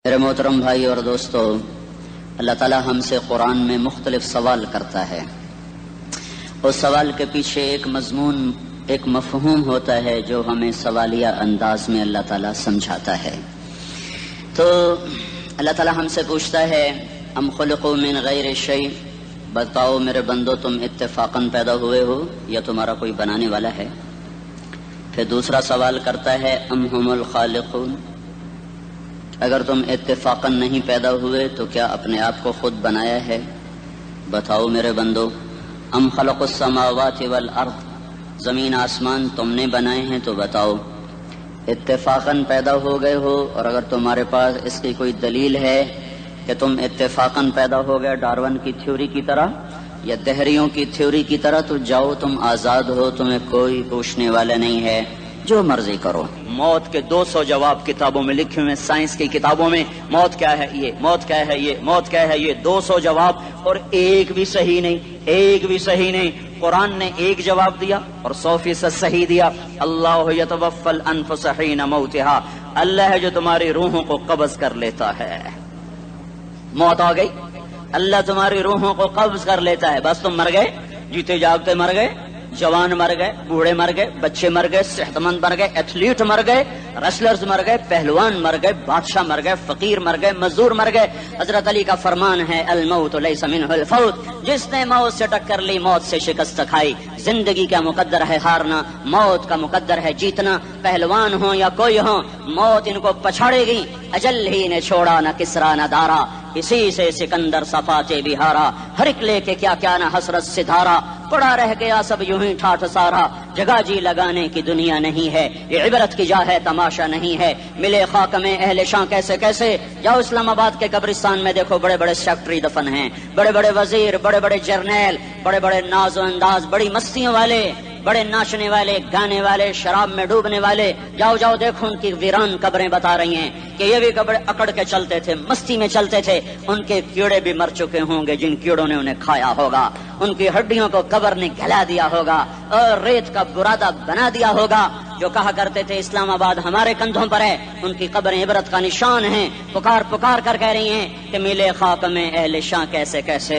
میرے محترم بھائی اور دوستو، اللہ تعالیٰ ہم سے قرآن میں مختلف سوال کرتا ہے. اس سوال کے پیچھے ایک مضمون، ایک مفہوم ہوتا ہے جو ہمیں سوالیہ انداز میں اللہ تعالیٰ سمجھاتا ہے. تو اللہ تعالیٰ ہم سے پوچھتا ہے ام خلقوا من غیر شیء، بتاؤ میرے بندو تم اتفاقاً پیدا ہوئے ہو یا تمہارا کوئی بنانے والا ہے. پھر دوسرا سوال کرتا ہے ام ہم الخالقون، اگر تم اتفاقاً نہیں پیدا ہوئے تو کیا اپنے آپ کو خود بنایا ہے؟ بتاؤ میرے بندو. ام خلق السماوات والارض، زمین آسمان تم نے بنائے ہیں تو بتاؤ اتفاقاً پیدا ہو گئے ہو، اور اگر تمہارے پاس اس کی کوئی دلیل ہے کہ تم اتفاقاً پیدا ہو گئے ڈارون کی تھیوری کی طرح یا دہریوں کی تھیوری کی طرح، تو جاؤ تم آزاد ہو، تمہیں کوئی پوچھنے والا نہیں ہے، جو مرضی کرو. موت کے 200 جواب کتابوں میں لکھے ہوئے، سائنس کی کتابوں میں موت کیا ہے یہ، موت کیا ہے یہ، موت کیا ہے یہ، 200 جواب، اور ایک بھی صحیح نہیں، ایک بھی صحیح نہیں. قرآن نے ایک جواب دیا اور 100% صحیح دیا. اللہ یتوفی الانفس حین موتہا، اللہ ہے جو تمہاری روحوں کو قبض کر لیتا ہے. موت آ گئی، اللہ تمہاری روحوں کو قبض کر لیتا ہے، بس تم مر گئے، جیتے جاگتے مر گئے، جوان مر گئے، بوڑھے مر گئے، بچے مر گئے، صحت مند مر گئے، ایتھلیٹ مر گئے، ریسلرز مر گئے، پہلوان مر گئے، بادشاہ مر گئے، فقیر مر گئے، مزدور مر گئے. حضرت علی کا فرمان ہے الموت لیس منہ الفوت، جس نے موت سے ٹکر لی موت سے شکست کھائی. زندگی کا مقدر ہے ہارنا، موت کا مقدر ہے جیتنا. پہلوان ہو یا کوئی ہو، موت ان کو پچھاڑے گی. اجل ہی نے چھوڑا نہ کسرا نہ دارا، اسی سے سکندر صفاتے بہارا. ہر ایک لے کے کیا کیا نہ حسرت ستارہ، پڑا رہ گیا سب یوں ہی ٹھاٹھ سارا. جگہ جی لگانے کی دنیا نہیں ہے، یہ عبرت کی جا ہے تماشا نہیں ہے. ملے خاک میں اہل شاں کیسے کیسے، جاؤ اسلام آباد کے قبرستان میں دیکھو، بڑے بڑے سیکٹری دفن ہیں، بڑے بڑے وزیر، بڑے بڑے جرنیل، بڑے بڑے ناز و انداز، بڑی مستیوں والے، بڑے ناچنے والے، گانے والے، شراب میں ڈوبنے والے. جاؤ جاؤ دیکھو ان کی ویران قبریں بتا رہی ہیں کہ یہ بھی قبر اکڑ کے چلتے تھے، مستی میں چلتے تھے. ان کے کیڑے بھی مر چکے ہوں گے جن کیڑوں نے انہیں کھایا ہوگا. ان کی ہڈیوں کو قبر نے گلا دیا ہوگا اور ریت کا برادہ بنا دیا ہوگا. جو کہا کرتے تھے اسلام آباد ہمارے کندھوں پر ہے، ان کی قبریں عبرت کا نشان ہیں. پکار پکار کر کہہ رہی ہیں کہ ملے خاک میں اہل شاں کیسے کیسے،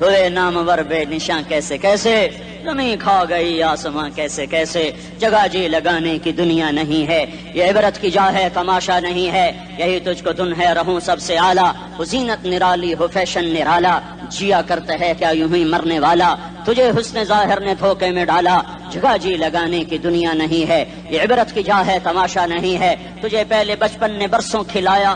ہوئے نامور بے نشاں کیسے کیسے، زمین کھا گئی آسماں کیسے کیسے. جگہ جی لگانے کی دنیا نہیں ہے، یہ عبرت کی جا ہے تماشا نہیں ہے. یہی تجھ کو دن ہے رہوں سب سے اعلیٰ، ہو زینت نرالی ہو فیشن نرالا. جیا کرتا ہے کیا یوں ہی مرنے والا، تجھے حسن ظاہر نے دھوکے میں ڈالا. جگہ جی لگانے کی دنیا نہیں ہے، یہ عبرت کی جا ہے تماشا نہیں ہے. تجھے پہلے بچپن نے برسوں کھلایا،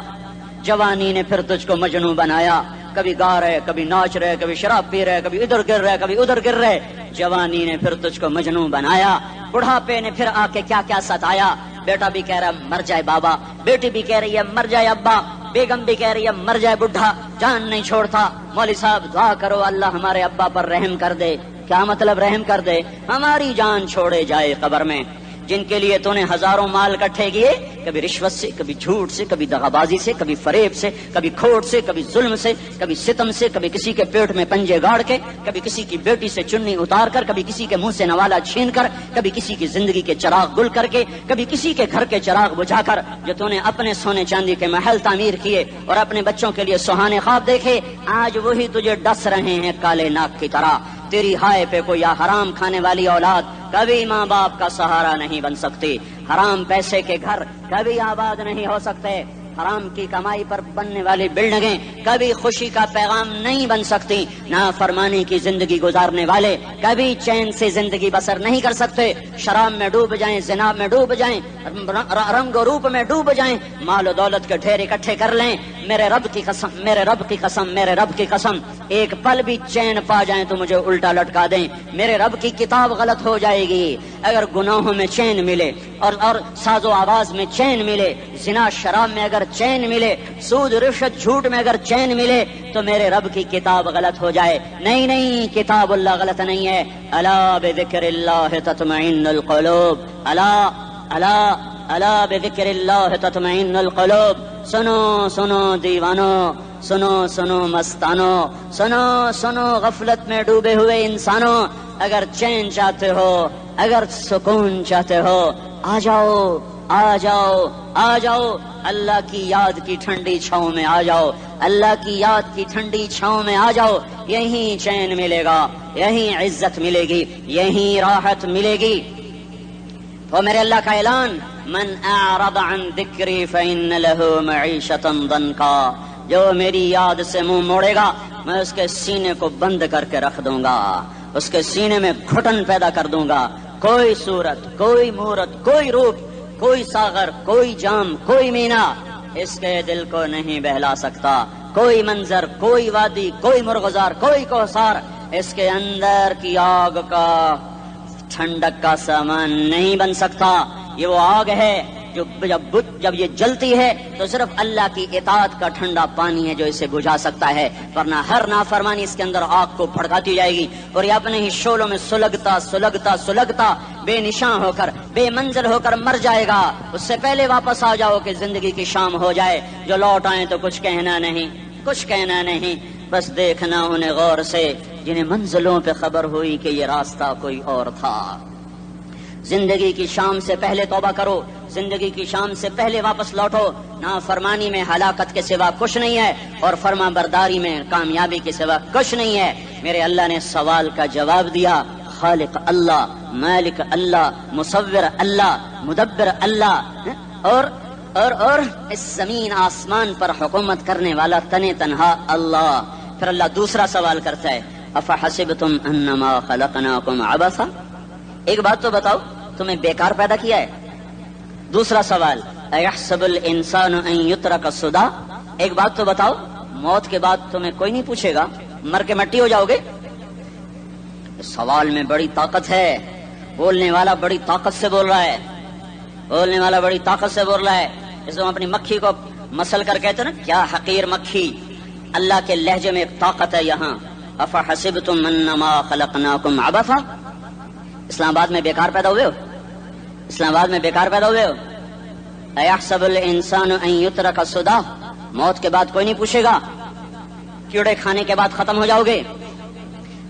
جوانی نے پھر تجھ کو مجنوں بنایا. کبھی گا رہے، کبھی ناچ رہے، کبھی شراب پی رہے، کبھی ادھر گر رہے، کبھی ادھر گر رہے. جوانی نے پھر تجھ کو مجنوں بنایا. بڑھاپے نے پھر آ کے کیا کیا ستایا. بیٹا بھی کہہ رہا مر جائے بابا، بیٹی بھی کہہ رہی ہے مر جائے ابا، بیگم بھی کہہ رہی ہے مر جائے بڈھا، جان نہیں چھوڑتا. مولوی صاحب دعا کرو اللہ ہمارے ابا پر رحم کر دے. کیا مطلب رحم کر دے؟ ہماری جان چھوڑے جائے قبر میں. جن کے لیے تو نے ہزاروں مال اکٹھے کیے، کبھی رشوت سے، کبھی جھوٹ سے، کبھی دغابازی سے، کبھی فریب سے، کبھی کھوٹ سے، کبھی ظلم سے، کبھی ستم سے، کبھی کسی کے پیٹ میں پنجے گاڑ کے، کبھی کسی کی بیٹی سے چنی اتار کر، کبھی کسی کے منہ سے نوالا چھین کر، کبھی کسی کی زندگی کے چراغ گل کر کے، کبھی کسی کے گھر کے چراغ بجھا کر. جو تو نے اپنے سونے چاندی کے محل تعمیر کیے اور اپنے بچوں کے لیے سہانے خواب دیکھے، آج وہی تجھے ڈس رہے ہیں کالے ناک کی طرح. تیری ہائے پہ کوئی حرام کھانے والی اولاد کبھی ماں باپ کا سہارا نہیں بن سکتی. حرام پیسے کے گھر کبھی آباد نہیں ہو سکتے. حرام کی کمائی پر بننے والی بلڈنگیں کبھی خوشی کا پیغام نہیں بن سکتی. نافرمانی کی زندگی گزارنے والے کبھی چین سے زندگی بسر نہیں کر سکتے. شراب میں ڈوب جائیں، زنا میں ڈوب جائیں، رنگ و روپ میں ڈوب جائیں، مال و دولت کے ڈھیر اکٹھے کر لیں، میرے رب کی قسم، میرے رب کی قسم، میرے رب کی قسم، ایک پل بھی چین پا جائیں تو مجھے الٹا لٹکا دیں. میرے رب کی کتاب غلط ہو جائے گی. اگر گناہوں میں چین ملے اور ساز و آواز میں چین ملے، زنا شراب میں اگر چین ملے، سود رشوت جھوٹ میں اگر چین ملے، تو میرے رب کی کتاب غلط ہو جائے. نہیں نہیں، کتاب اللہ غلط نہیں ہے. الا بذکر اللہ تطمئن القلوب، الا الا الا بذکر اللہ تطمئن القلوب. سنو سنو دیوانو، سنو سنو مستانو، سنو سنو غفلت میں ڈوبے ہوئے انسانوں. اگر چین چاہتے ہو، اگر سکون چاہتے ہو، آ جاؤ آ جاؤ آ جاؤ، اللہ کی یاد کی ٹھنڈی چھاؤں میں آ جاؤ، اللہ کی یاد کی ٹھنڈی چھاؤں میں آ جاؤ، یہیں چین ملے گا، یہیں عزت ملے گی، یہیں راحت ملے گی۔ تو میرے اللہ کا اعلان، من اعرض عن ذکری فإن له معیشۃ ضنکا، جو میری یاد سے منہ موڑے گا میں اس کے سینے کو بند کر کے رکھ دوں گا، اس کے سینے میں گھٹن پیدا کر دوں گا۔ کوئی صورت، کوئی مورت، کوئی روپ، کوئی ساغر، کوئی جام، کوئی مینا اس کے دل کو نہیں بہلا سکتا، کوئی منظر، کوئی وادی، کوئی مرغزار، کوئی کوثر اس کے اندر کی آگ کا ٹھنڈک کا سامان نہیں بن سکتا۔ یہ وہ آگ ہے جو جب یہ جلتی ہے تو صرف اللہ کی اطاعت کا ٹھنڈا پانی ہے جو اسے بجھا سکتا ہے، ورنہ ہر نافرمانی اس کے اندر آگ کو بھڑکاتی جائے گی اور یہ اپنے ہی شعلوں میں سلگتا سلگتا سلگتا بے نشان ہو کر، بے منزل ہو کر مر جائے گا۔ اس سے پہلے واپس آ جاؤ کہ زندگی کی شام ہو جائے۔ جو لوٹ آئیں تو کچھ کہنا نہیں، کچھ کہنا نہیں، بس دیکھنا انہیں غور سے جنہیں منزلوں پہ خبر ہوئی کہ یہ راستہ کوئی اور تھا۔ زندگی کی شام سے پہلے توبہ کرو، زندگی کی شام سے پہلے واپس لوٹو۔ نافرمانی میں ہلاکت کے سوا کچھ نہیں ہے اور فرما برداری میں کامیابی کے سوا کچھ نہیں ہے۔ میرے اللہ نے سوال کا جواب دیا، خالق اللہ، مالک اللہ، مصور اللہ، مدبر اللہ، اور اس زمین آسمان پر حکومت کرنے والا تنے تنہا اللہ۔ پھر اللہ دوسرا سوال کرتا ہے، افحسبتم انما خلقناکم عبثا، ایک بات تو بتاؤ تمہیں بیکار پیدا کیا ہے؟ دوسرا سوال، ایحسب الانسان ان یترک سدی، ایک بات تو بتاؤ موت کے بعد تمہیں کوئی نہیں پوچھے گا، مر کے مٹی ہو جاؤ گے؟ سوال میں بڑی طاقت ہے، بولنے والا بڑی طاقت سے بول رہا ہے، بولنے والا بڑی طاقت سے بول رہا ہے۔ جیسے ہم اپنی مکھی کو مسل کر کہتے ہیں نا، کیا حقیر مکھی، اللہ کے لہجے میں ایک طاقت ہے یہاں۔ افحسبتم انما خلقناکم عبثا، اسلام آباد میں بیکار پیدا ہوئے ہو؟ اسلام آباد میں بیکار پیدا ہوئے ہو؟ ایحسب الانسان ان یترک سدی، موت کے بعد کوئی نہیں پوچھے گا، کیڑے کھانے کے بعد ختم ہو جاؤ گے۔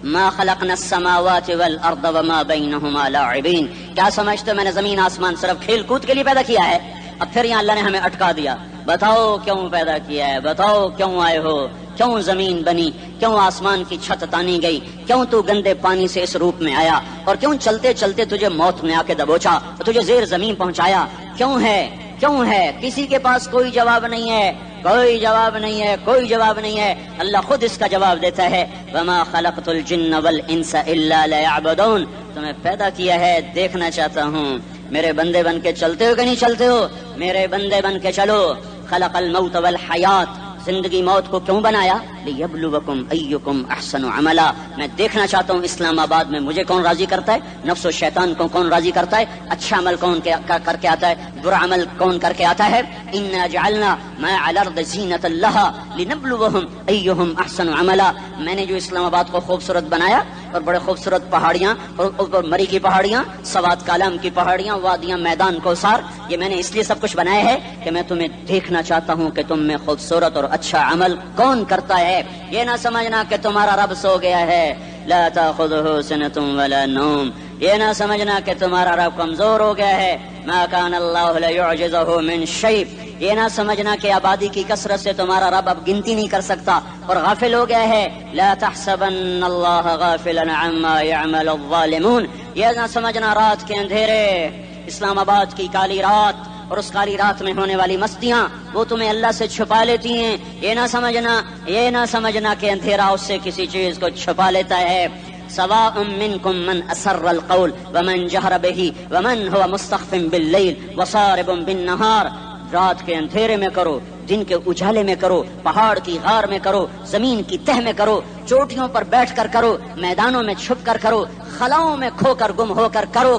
ما خلقنا السماوات والارض وما بینہما لاعبین، کیا سمجھتے ہو میں نے زمین آسمان صرف کھیل کود کے لیے پیدا کیا ہے؟ اب پھر یہاں اللہ نے ہمیں اٹکا دیا، بتاؤ کیوں پیدا کیا ہے، بتاؤ کیوں آئے ہو، کیوں زمین بنی، کیوں آسمان کی چھت تانی گئی، کیوں تو گندے پانی سے اس روپ میں آیا، اور کیوں چلتے چلتے تجھے موت میں آ کے دبوچا اور تجھے زیر زمین پہنچایا، کیوں ہے، کیوں ہے؟ کسی کے پاس کوئی جواب نہیں ہے، کوئی جواب نہیں ہے، کوئی جواب نہیں ہے۔ اللہ خود اس کا جواب دیتا ہے، وما خلقت الجن والانس الا لیعبدون، تمہیں پیدا کیا ہے دیکھنا چاہتا ہوں میرے بندے بن کے چلتے ہو کہ نہیں چلتے ہو، میرے بندے بن کے چلو۔ خلق الموت والحیات، زندگی موت کو کیوں بنایا؟ لیبلوکم ایکم احسن عملا، میں دیکھنا چاہتا ہوں اسلام آباد میں مجھے کون راضی کرتا ہے، نفس و شیطان کو کون راضی کرتا ہے، اچھا عمل کون کر کے آتا ہے، برا عمل کون کر کے آتا ہے۔ انا جعلنا ما علی الارض زینۃ لها لنبلوہم ایہم احسن عملا، میں نے جو اسلام آباد کو خوبصورت بنایا اور بڑے خوبصورت پہاڑیاں اور اوپر مری کی پہاڑیاں، سوات کالام کی پہاڑیاں، وادیاں، میدان کوثر، یہ میں نے اس لیے سب کچھ بنایا ہے کہ میں تمہیں دیکھنا چاہتا ہوں کہ تم میں خوبصورت اور اچھا عمل کون کرتا ہے۔ یہ نہ سمجھنا کہ تمہارا رب سو گیا ہے، لا تاخذہ سنۃ ولا نوم، یہ نہ سمجھنا کہ تمہارا رب کمزور ہو گیا ہے، ما کان اللہ لیعجزہ من شیء، یہ نہ سمجھنا کہ آبادی کی کثرت سے تمہارا رب اب گنتی نہیں کر سکتا اور غافل ہو گیا ہے، لا تحسبن اللہ غافلا عما يعمل الظالمون، یہ نہ سمجھنا رات کے اندھیرے، اسلام آباد کی کالی رات اور اس کالی رات میں ہونے والی مستیاں وہ تمہیں اللہ سے چھپا لیتی ہیں، یہ نہ سمجھنا کہ اندھیرا اس سے کسی چیز کو چھپا لیتا ہے۔ سواء منکم من اسر القول ومن جہر به ومن هو مستخف باللیل وصارب بالنہار، رات کے اندھیرے میں کرو، دن کے اجالے میں کرو، پہاڑ کی غار میں کرو، زمین کی تہ میں کرو، چوٹیوں پر بیٹھ کر کرو، میدانوں میں چھپ کر کرو، خلاؤں میں کھو کر گم ہو کر کرو،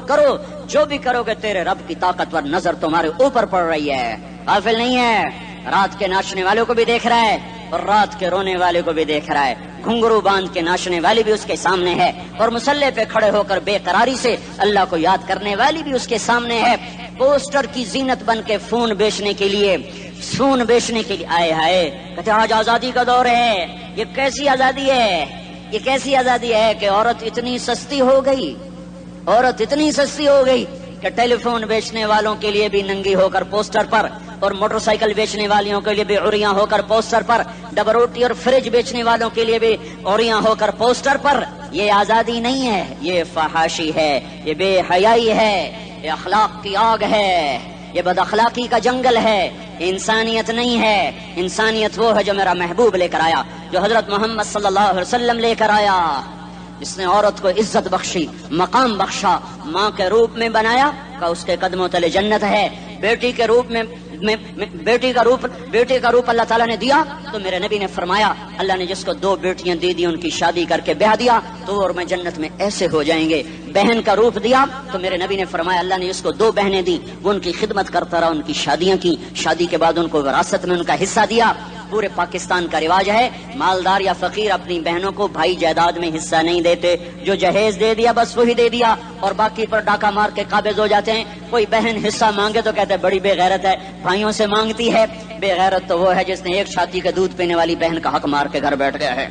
جو بھی کرو گے تیرے رب کی طاقتور نظر تمہارے اوپر پڑ رہی ہے، غافل نہیں ہے، رات کے ناچنے والوں کو بھی دیکھ رہا ہے اور رات کے رونے والے کو بھی دیکھ رہا ہے، گھنگرو باندھ کے ناچنے والی بھی اس کے سامنے ہے اور مسلح پہ کھڑے ہو کر بے قراری سے اللہ کو یاد کرنے والی بھی اس کے سامنے ہے، پوسٹر کی زینت بن کے فون بیچنے کے لیے آئے ہائے کہتے آج آزادی کا دور ہے، یہ کیسی آزادی ہے، یہ کیسی آزادی ہے کہ عورت اتنی سستی ہو گئی کہ ٹیلی فون بیچنے والوں کے لیے بھی ننگی ہو کر پوسٹر پر، اور موٹر سائیکل بیچنے والوں کے لیے بھی عریاں ہو کر پوسٹر پر، ڈبل روٹی اور فریج بیچنے والوں کے لیے بھی عریاں ہو کر پوسٹر پر. یہ آزادی نہیں ہے، یہ فحاشی ہے، یہ بے حیائی ہے، یہ اخلاق کی آگ ہے، یہ بد اخلاقی کا جنگل ہے. انسانیت نہیں ہے. انسانیت وہ ہے جو میرا محبوب لے کر آیا، جو حضرت محمد صلی اللہ علیہ وسلم لے کر آیا، جس نے عورت کو عزت بخشی، مقام بخشا، ماں کے روپ میں بنایا کہ اس کے قدموں تلے جنت ہے. بیٹی کے روپ میں بیٹی کا روپ اللہ تعالیٰ نے دیا تو میرے نبی نے فرمایا اللہ نے جس کو 2 بیٹیاں دے دی ان کی شادی کر کے بیاہ دیا تو اور میں جنت میں ایسے ہو جائیں گے. بہن کا روپ دیا تو میرے نبی نے فرمایا اللہ نے جس کو 2 بہنیں دی وہ ان کی خدمت کرتا رہا، ان کی شادیاں کی، شادی کے بعد ان کو وراثت میں ان کا حصہ دیا. پورے پاکستان کا رواج ہے مالدار یا فقیر اپنی بہنوں کو بھائی جائیداد میں حصہ نہیں دیتے، جو جہیز دے دیا بس وہی دے دیا اور باقی پر ڈاکہ مار کے قابض ہو جاتے ہیں. کوئی بہن حصہ مانگے تو کہتے ہیں بڑی بے غیرت ہے، بھائیوں سے مانگتی ہے. بے غیرت تو وہ ہے جس نے ایک چھاتی کا دودھ پینے والی بہن کا حق مار کے گھر بیٹھ گیا ہے.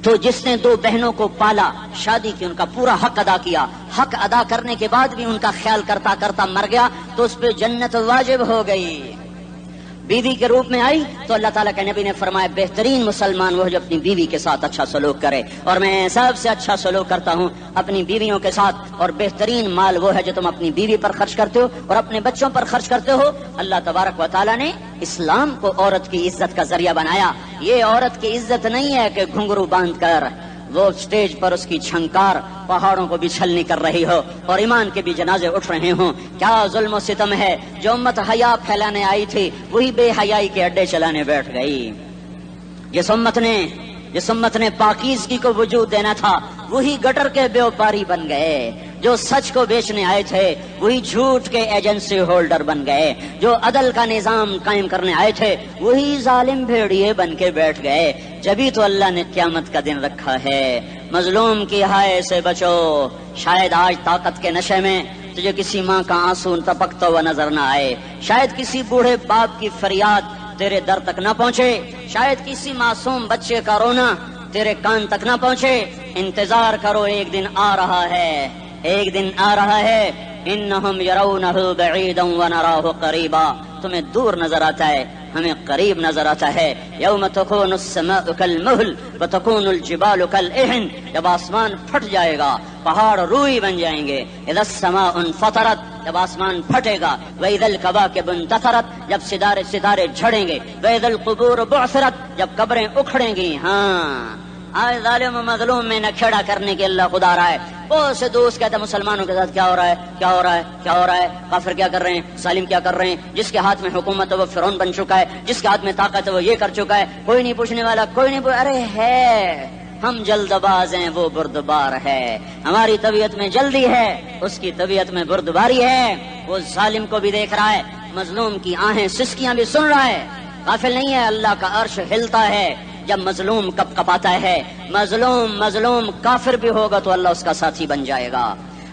تو جس نے 2 بہنوں کو پالا، شادی کی، ان کا پورا حق ادا کیا، حق ادا کرنے کے بعد بھی ان کا خیال کرتا کرتا مر گیا تو اس پہ جنت واجب ہو گئی. بیوی کے روپ میں آئی تو اللہ تعالیٰ کے نبی نے فرمایا بہترین مسلمان وہ جو اپنی بیوی کے ساتھ اچھا سلوک کرے، اور میں سب سے اچھا سلوک کرتا ہوں اپنی بیویوں کے ساتھ. اور بہترین مال وہ ہے جو تم اپنی بیوی پر خرچ کرتے ہو اور اپنے بچوں پر خرچ کرتے ہو. اللہ تبارک و تعالیٰ نے اسلام کو عورت کی عزت کا ذریعہ بنایا. یہ عورت کی عزت نہیں ہے کہ گھنگرو باندھ کر وہ سٹیج پر اس کی چھنکار پہاڑوں کو بھی چھلنی کر رہی ہو اور ایمان کے بھی جنازے اٹھ رہے ہوں. کیا ظلم و ستم ہے. جو امت حیا پھیلانے آئی تھی وہی بے حیائی کے اڈے چلانے بیٹھ گئی. جس امت نے پاکیزگی کو وجود دینا تھا وہی گٹر کے بیوپاری بن گئے. جو سچ کو بیچنے آئے تھے وہی جھوٹ کے ایجنسی ہولڈر بن گئے. جو عدل کا نظام قائم کرنے آئے تھے وہی ظالم بھیڑیے بن کے بیٹھ گئے. جبھی تو اللہ نے قیامت کا دن رکھا ہے. مظلوم کی ہائے سے بچو. شاید آج طاقت کے نشے میں تجھے کسی ماں کا آنسو ٹپکتا ہوا نظر نہ آئے، شاید کسی بوڑھے باپ کی فریاد تیرے در تک نہ پہنچے، شاید کسی معصوم بچے کا رونا تیرے کان تک نہ پہنچے. انتظار کرو، ایک دن آ رہا ہے، ایک دن آ رہا ہے. انہم یرونہ بعیدا ونراہ قریبا. تمہیں دور نظر آتا ہے، ہمیں قریب نظر آتا ہے. یوم تکون السماء کالمہل وتکون الجبال کالعہن. جب آسمان پھٹ جائے گا پہاڑ روئی بن جائیں گے. اذا السماء انفطرت. جب آسمان پھٹے گا. واذا الکواکب انتثرت. جب ستارے جھڑیں گے. واذا القبور بعثرت. جب قبریں اکھڑیں گی. ہاں آج ظالم و مظلوم میں نہ کھیڑا کرنے کے اللہ خدا رہا ہے. بہت سے دوست کہتے ہیں مسلمانوں کے ساتھ کیا ہو رہا ہے، کیا ہو رہا ہے، کیا ہو رہا ہے، کافر کیا کر رہے ہیں، ظالم کیا کر رہے ہیں. جس کے ہاتھ میں حکومت ہے وہ فرعون بن چکا ہے، جس کے ہاتھ میں طاقت ہے وہ یہ کر چکا ہے. کوئی نہیں پوچھنے والا، کوئی نہیں ارے ہے ہم جلد باز ہیں، وہ بردبار ہے. ہماری طبیعت میں جلدی ہے، اس کی طبیعت میں بردباری ہے. وہ ظالم کو بھی دیکھ رہا ہے، مظلوم کی آہیں سسکیاں بھی سن رہا ہے. غافل نہیں ہے. اللہ کا عرش ہلتا ہے جب مظلوم کپ کپاتا ہے. مظلوم کافر بھی ہوگا تو اللہ اس کا ساتھی بن جائے گا.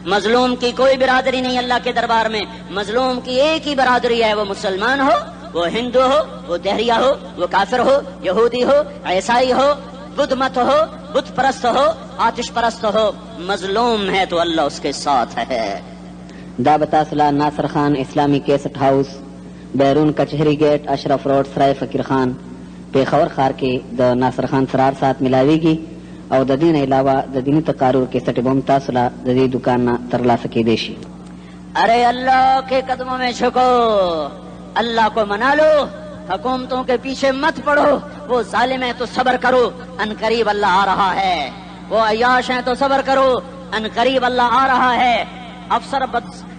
مظلوم کی کوئی برادری نہیں اللہ کے دربار میں. مظلوم کی ایک ہی برادری ہے، وہ مسلمان ہو، وہ ہندو ہو، وہ دہریہ ہو، وہ کافر ہو، یہودی ہو، عیسائی ہو، بدھ مت ہو، بت پرست ہو، آتش پرست ہو. مظلوم ہے تو اللہ اس کے ساتھ ہے. دابتاسلہ ناصر خان اسلامی کیسٹ ہاؤس، بیرون کچہری گیٹ، اشرف روڈ، سرائے فقیر خان، پیښور ښار کې د ناصر خان سرار سات ملاویږي او د دې نه علاوه د دیني تقارر کیسټ به هم تاسو له د دې دکان نه ترلاسه کیدی شي. ارے اللہ کے قدموں میں جھکو، اللہ کو منا لو، حکومتوں کے پیچھے مت پڑو. وہ ظالم ہے تو صبر کرو، ان قریب اللہ آ رہا ہے. وہ عیاش ہیں تو صبر کرو، ان قریب اللہ آ رہا ہے.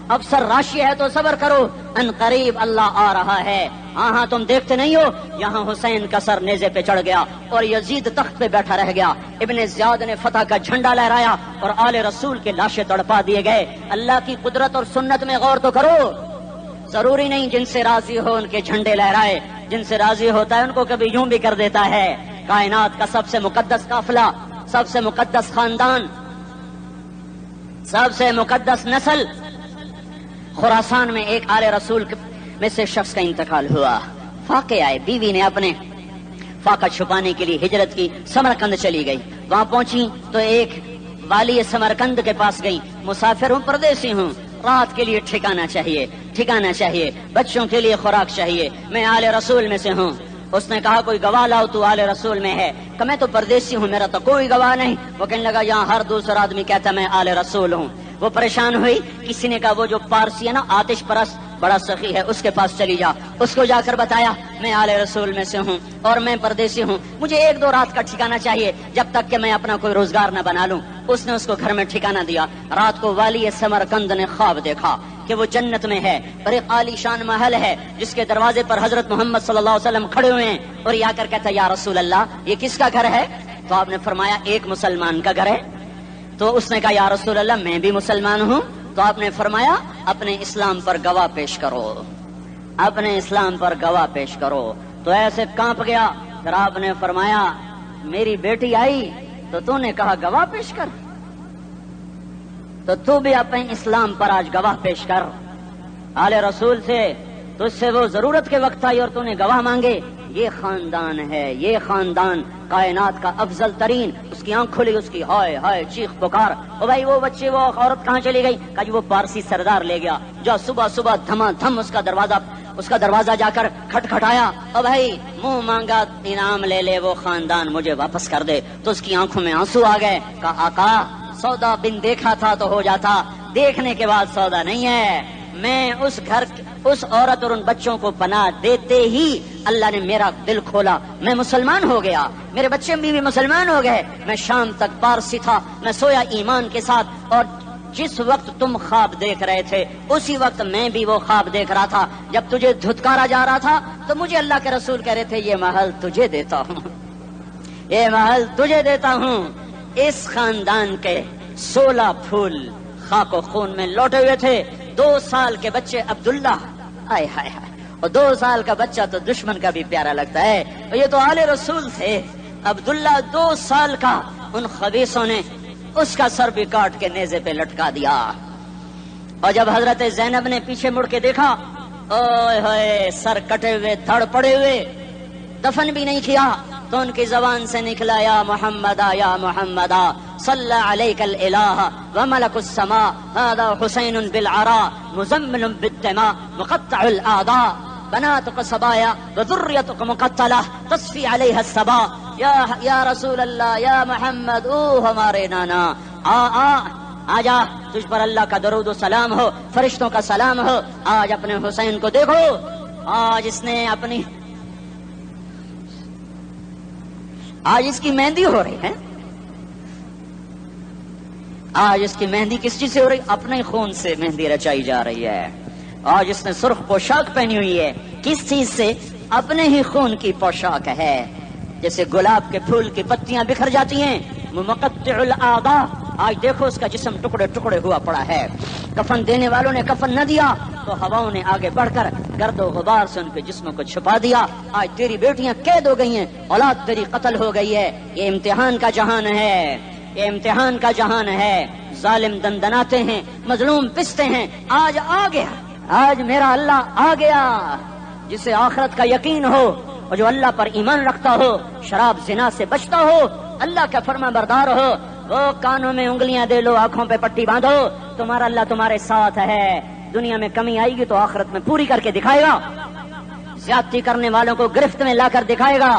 افسر راشی ہے تو صبر کرو، ان قریب اللہ آ رہا ہے. ہاں تم دیکھتے نہیں ہو یہاں حسین کا سر نیزے پہ چڑھ گیا اور یزید تخت پہ بیٹھا رہ گیا. ابن زیاد نے فتح کا جھنڈا لہرایا اور آل رسول کے لاشیں تڑپا دیے گئے. اللہ کی قدرت اور سنت میں غور تو کرو. ضروری نہیں جن سے راضی ہو ان کے جھنڈے لہرائے، جن سے راضی ہوتا ہے ان کو کبھی یوں بھی کر دیتا ہے. کائنات کا سب سے مقدس قافلہ، سب سے مقدس خاندان، سب سے مقدس نسل، خراسان میں ایک آل رسول میں سے شخص کا انتقال ہوا. فاقے آئے، بیوی نے اپنے فاقہ چھپانے کے لیے ہجرت کی، سمرقند چلی گئی. وہاں پہنچی تو ایک والی سمرقند کے پاس گئی. مسافر ہوں، پردیسی ہوں، رات کے لیے ٹھکانا چاہیے، بچوں کے لیے خوراک چاہیے۔ میں آل رسول میں سے ہوں۔ اس نے کہا کوئی گواہ لاؤ، تو آل رسول میں ہے؟ کہ میں تو پردیسی ہوں، میرا تو کوئی گواہ نہیں۔ وہ کہنے لگا یہاں ہر دوسرا آدمی کہتا میں آل رسول ہوں۔ وہ پریشان ہوئی، کسی نے کہا وہ جو پارسی ہے نا آتش پرست بڑا سخی ہے، اس کے پاس چلی جا۔ اس کو جا کر بتایا میں آل رسول میں سے ہوں اور میں پردیسی ہوں، مجھے 1-2 رات کا ٹھکانہ چاہیے جب تک کہ میں اپنا کوئی روزگار نہ بنا لوں۔ اس نے اس کو گھر میں ٹھکانہ دیا۔ رات کو والی سمرقند نے خواب دیکھا کہ وہ جنت میں ہے اور ایک عالی شان محل ہے جس کے دروازے پر حضرت محمد صلی اللہ علیہ وسلم کھڑے ہوئے ہیں، اور یہ آ کر کہتا یا رسول اللہ یہ کس کا گھر ہے؟ تو آپ نے فرمایا ایک مسلمان کا گھر ہے۔ تو اس نے کہا یا رسول اللہ میں بھی مسلمان ہوں۔ تو آپ نے فرمایا اپنے اسلام پر گواہ پیش کرو، اپنے اسلام پر گواہ پیش کرو۔ تو ایسے کانپ گیا۔ پھر آپ نے فرمایا میری بیٹی آئی تو تو نے کہا گواہ پیش کر، تو بھی اپنے اسلام پر آج گواہ پیش کر۔ آل رسول سے تجھ سے وہ ضرورت کے وقت آئی اور تو نے گواہ مانگے۔ یہ خاندان ہے، یہ خاندان کائنات کا افضل ترین۔ اس کی آنکھ کھلی، اس کی ہائے ہائے چیخ پکار، او بھائی وہ بچے وہ عورت کہاں چلی گئی؟ کہا جی وہ پارسی سردار لے گیا، جو صبح صبح دھما دھم اس کا دروازہ جا کر کھٹکھٹایا، او بھائی منہ مانگا انعام لے لے، وہ خاندان مجھے واپس کر دے۔ تو اس کی آنکھوں میں آنسو آ گئے۔ کہا آقا سودا بن دیکھا تھا تو ہو جاتا، دیکھنے کے بعد سودا نہیں ہے۔ میں اس عورت اور ان بچوں کو پناہ دیتے ہی اللہ نے میرا دل کھولا، میں مسلمان ہو گیا، میرے بچے بھی مسلمان ہو گئے۔ میں شام تک پارسی تھا، میں سویا ایمان کے ساتھ، اور جس وقت تم خواب دیکھ رہے تھے اسی وقت میں بھی وہ خواب دیکھ رہا تھا۔ جب تجھے دھتکارا جا رہا تھا تو مجھے اللہ کے رسول کہہ رہے تھے یہ محل تجھے دیتا ہوں، یہ محل تجھے دیتا ہوں۔ اس خاندان کے 16 پھول خاک و خون میں لوٹے ہوئے تھے۔ 2 سال کے بچے عبداللہ، ہائے ہائے ہائے، اور 2 سال کا بچہ تو دشمن کا بھی پیارا لگتا ہے، اور یہ تو آل رسول تھے۔ عبداللہ 2 سال کا، ان خبیثوں نے اس کا سر بھی کاٹ کے نیزے پہ لٹکا دیا۔ اور جب حضرت زینب نے پیچھے مڑ کے دیکھا، اوئے ہوئے سر کٹے ہوئے دھڑ پڑے ہوئے، دفن بھی نہیں کیا، تو ان کی زبان سے نکلا یا محمدا یا محمدا صلی علیک الالہ وملک السماء هذا حسین بالعراء مزمل بالدماء مقطع الاعداء بناتك صبايا وذريتك مقتلہ تصفی علیہ الصبا۔ یا رسول اللہ یا محمد، او ہمارے نانا، آ جا، تجھ پر اللہ کا درود و سلام ہو، فرشتوں کا سلام ہو۔ آج اپنے حسین کو دیکھو، آج اس کی مہندی ہو رہی ہے۔ آج اس کی مہندی کس چیز سے ہو رہی؟ اپنے خون سے مہندی رچائی جا رہی ہے۔ آج اس نے سرخ پوشاک پہنی ہوئی ہے، کس چیز سے؟ اپنے ہی خون کی پوشاک ہے۔ جیسے گلاب کے پھول کی پتیاں بکھر جاتی ہیں، مقطع الاعضاء، آج دیکھو اس کا جسم ٹکڑے ٹکڑے ہوا پڑا ہے۔ کفن دینے والوں نے کفن نہ دیا تو ہواؤں نے آگے بڑھ کر گرد و غبار سے ان کے جسموں کو چھپا دیا۔ آج تیری بیٹیاں قید ہو گئی ہیں، اولاد تیری قتل ہو گئی ہے۔ یہ امتحان کا جہان ہے، یہ امتحان کا جہان ہے۔ ظالم دندناتے ہیں، مظلوم پستے ہیں۔ آج آ گیا، آج میرا اللہ آ گیا، جسے آخرت کا یقین ہو اور جو اللہ پر ایمان رکھتا ہو، شراب زنا سے بچتا ہو، اللہ کا فرما بردار ہو، وہ کانوں میں انگلیاں دے لو، آنکھوں پہ پٹی باندھو، تمہارا اللہ تمہارے ساتھ ہے۔ دنیا میں کمی آئے گی تو آخرت میں پوری کر کے دکھائے گا۔ زیادتی کرنے والوں کو گرفت میں لا کر دکھائے گا۔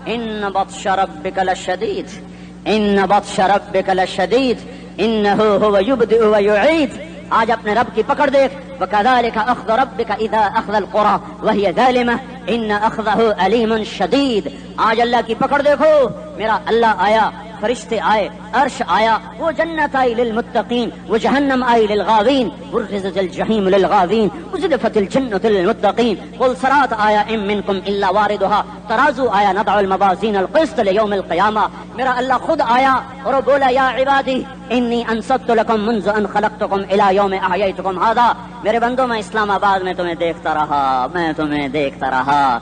ان بطش ربک لشدید، ان بطش ربک لشدید انہ هو یبدئ ویعید۔ آج اپنے رب کی پکڑ دیکھ، وکذالک اخذ ربک اذا اخذ القری وہی ظالمہ ان اخذہ علیم شدید۔ آج اللہ کی پکڑ دیکھو، میرا اللہ آیا، فرشتے آئے، عرش آیا، وہ جنت آئی للمتقین، وہ جہنم آئی للغاوین، برزت الجحیم للغاوین، ازلفت الجنت للمتقین، والصراط آیا ام منکم الا واردها، ترازو آیا، نضع الموازین القسط لیوم القیامہ۔ میرا اللہ خود آیا اور وہ بولا یا عبادی انی انصت لکم منذ ان خلقتکم الی یوم احییتکم ھذا۔ میرے بندوں، میں اسلام آباد میں تمہیں دیکھتا رہا، میں تمہیں دیکھتا رہا۔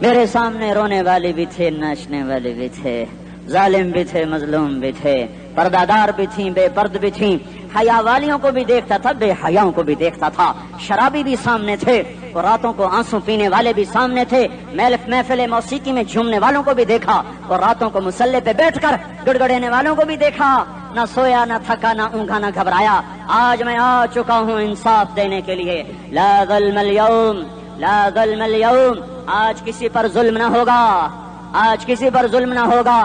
میرے سامنے رونے والے بھی تھے، ناچنے والے بھی تھے، ظالم بھی تھے، مظلوم بھی تھے، پردادار بھی تھیں، بے پرد بھی تھیں، حیا والیوں کو بھی دیکھتا تھا، بے حیاؤں کو بھی دیکھتا تھا، شرابی بھی سامنے تھے اور راتوں کو آنسو پینے والے بھی سامنے تھے، محفل موسیقی میں جھومنے والوں کو بھی دیکھا اور راتوں کو مصلے پہ بیٹھ کر گڑگڑانے والوں کو بھی دیکھا۔ نہ سویا، نہ تھکا، نہ اونگا، نہ گھبرایا، آج میں آ چکا ہوں انصاف دینے کے لیے. لا ظلم اليوم، لا ظلم اليوم. آج کسی پر ظلم نہ ہوگا، آج کسی پر ظلم نہ ہوگا.